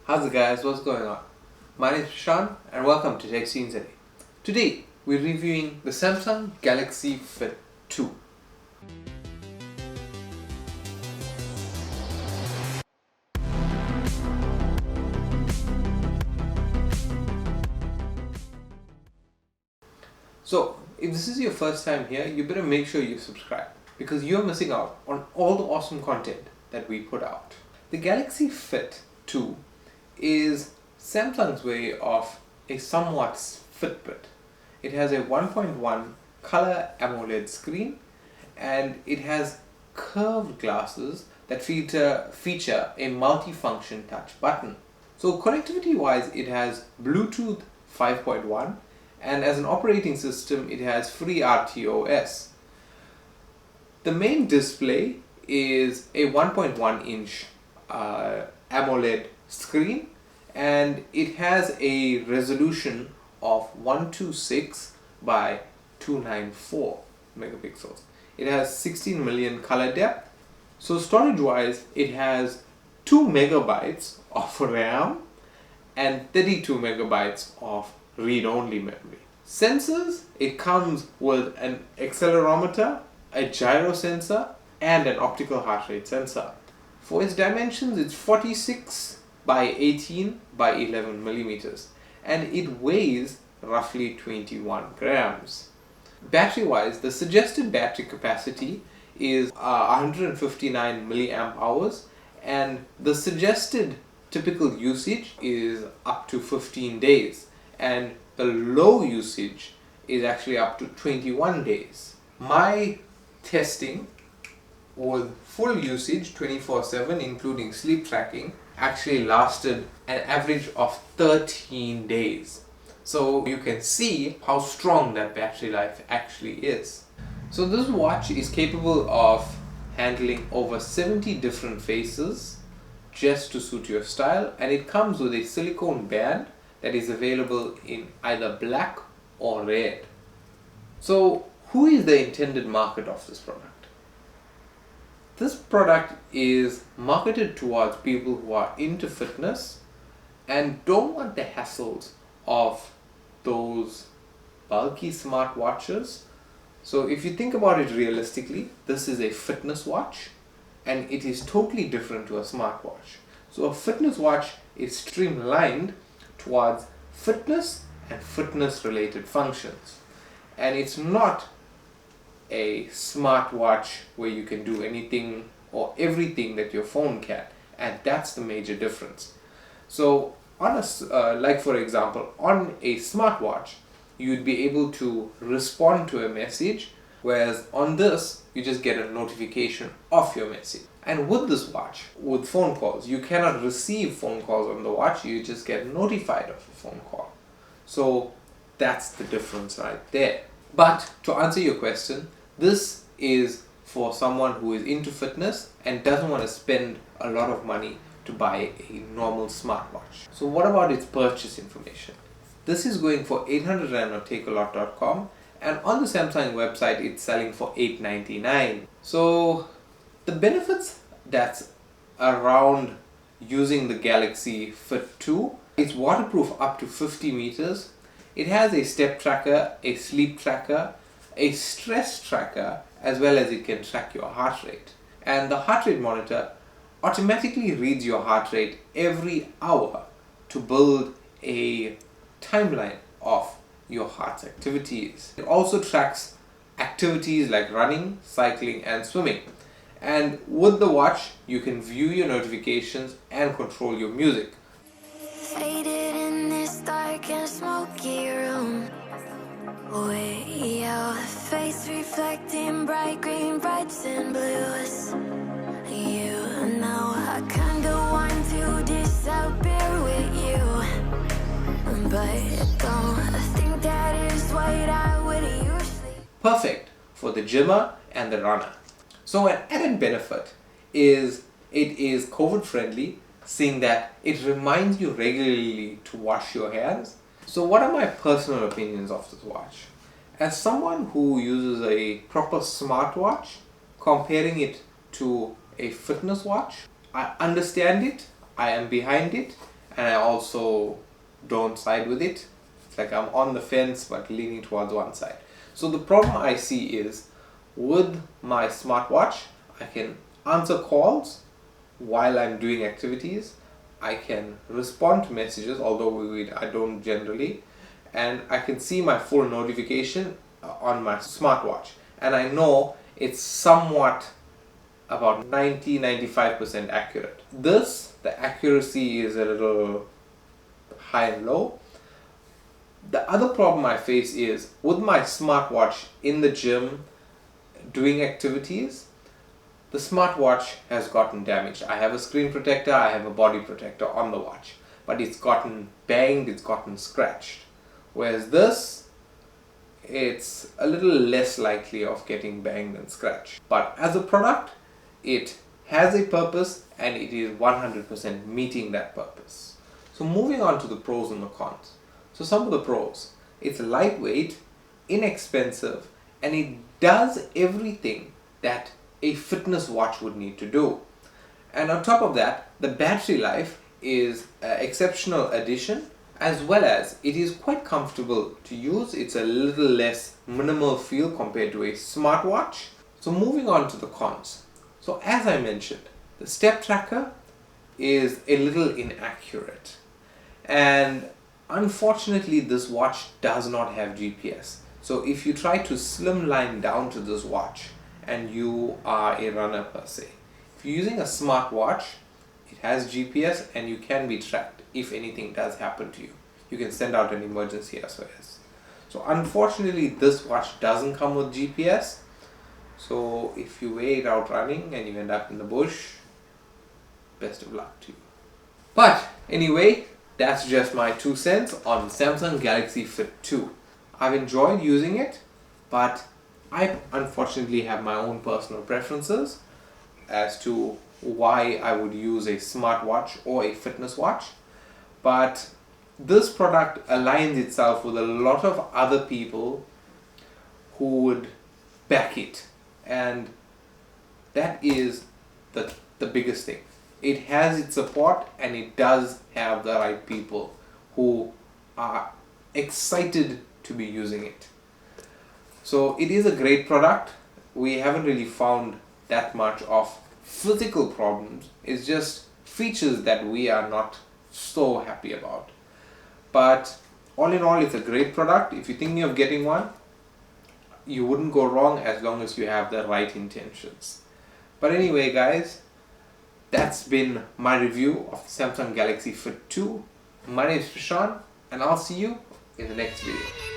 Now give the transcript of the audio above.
How's it guys, what's going on? My name is Prashant and welcome to techsceneza. Today we're reviewing the Samsung Galaxy Fit2. So if this is your first time here, you better make sure you subscribe because you're missing out on all the awesome content that we put out. The Galaxy Fit2 is Samsung's way of a somewhat Fitbit. It has a 1.1 color AMOLED screen and it has curved glasses that feature a multi-function touch button. So connectivity wise, it has Bluetooth 5.1 and as an operating system it has FreeRTOS. The main display is a 1.1 inch AMOLED screen and it has a resolution of 126 by 294 megapixels. It has 16 million color depth. So storage wise, it has 2 megabytes of RAM and 32 megabytes of read-only memory. Sensors, it comes with an accelerometer, a gyro sensor and an optical heart rate sensor. For its dimensions, it's 46 by 18 by 11 millimeters and it weighs roughly 21 grams. Battery wise, the suggested battery capacity is 159 milliamp hours and the suggested typical usage is up to 15 days and the low usage is actually up to 21 days. My testing with full usage 24/7 including sleep tracking actually lasted an average of 13 days. So you can see how strong that battery life actually is. So this watch is capable of handling over 70 different faces just to suit your style, and it comes with a silicone band that is available in either black or red. So who is the intended market of this product? This product is marketed towards people who are into fitness and don't want the hassles of those bulky smartwatches. So if you think about it realistically, this is a fitness watch and it is totally different to a smartwatch. So a fitness watch is streamlined towards fitness and fitness related functions, and it's not a smartwatch where you can do anything or everything that your phone can, and that's the major difference. So on like for example, on a smartwatch you'd be able to respond to a message, whereas on this you just get a notification of your message. And with this watch, with phone calls, you cannot receive phone calls on the watch, you just get notified of a phone call. So that's the difference right there. But to answer your question, this is for someone who is into fitness and doesn't want to spend a lot of money to buy a normal smartwatch. So what about its purchase information? This is going for 800 Rand on takealot.com, and on the Samsung website it's selling for 899. So the benefits that's around using the Galaxy Fit2, it's waterproof up to 50 meters. It has a step tracker, a sleep tracker, a stress tracker, as well as it can track your heart rate. And the heart rate monitor automatically reads your heart rate every hour to build a timeline of your heart's activities. It also tracks activities like running, cycling and swimming. And with the watch, you can view your notifications and control your music. Faded in this dark and smoky room, way your face reflecting bright green, brights and blues. You know I kinda want to disappear with you, but don't think that is what I would usually. Perfect for the gymmer and the runner. So an added benefit is it is COVID friendly, seeing that it reminds you regularly to wash your hands. So what are my personal opinions of this watch? As someone who uses a proper smartwatch, comparing it to a fitness watch, I understand it, I am behind it, and I also don't side with it. It's like I'm on the fence but leaning towards one side. So the problem I see is with my smartwatch, I can answer calls while I'm doing activities. I can respond to messages, although I don't generally, and I can see my full notification on my smartwatch, and I know it's somewhat about 90-95% accurate. The accuracy is a little high and low. The other problem I face is with my smartwatch in the gym doing activities, the smartwatch has gotten damaged. I have a screen protector, I have a body protector on the watch, but it's gotten banged, it's gotten scratched. Whereas this, it's a little less likely of getting banged and scratched. But as a product, it has a purpose and it is 100% meeting that purpose. So moving on to the pros and the cons. So some of the pros: it's lightweight, inexpensive, and it does everything that a fitness watch would need to do. And on top of that, the battery life is an exceptional addition, as well as it is quite comfortable to use. It's a little less minimal feel compared to a smartwatch. So moving on to the cons. So as I mentioned, the step tracker is a little inaccurate, and unfortunately this watch does not have GPS. So if you try to slimline down to this watch and you are a runner per se, if you're using a smartwatch, it has GPS and you can be tracked if anything does happen to you. You can send out an emergency SOS. So unfortunately this watch doesn't come with GPS. So if you wear it out running and you end up in the bush, best of luck to you. But anyway, that's just my 2 cents on Samsung Galaxy Fit2. I've enjoyed using it, but I unfortunately have my own personal preferences as to why I would use a smartwatch or a fitness watch. But this product aligns itself with a lot of other people who would back it, and that is the biggest thing. It has its support and it does have the right people who are excited to be using it. So it is a great product. We haven't really found that much of physical problems. It's just features that we are not so happy about. But all in all, it's a great product. If you're thinking of getting one, you wouldn't go wrong as long as you have the right intentions. But anyway guys, that's been my review of the Samsung Galaxy Fit2. My name is Prashant, and I'll see you in the next video.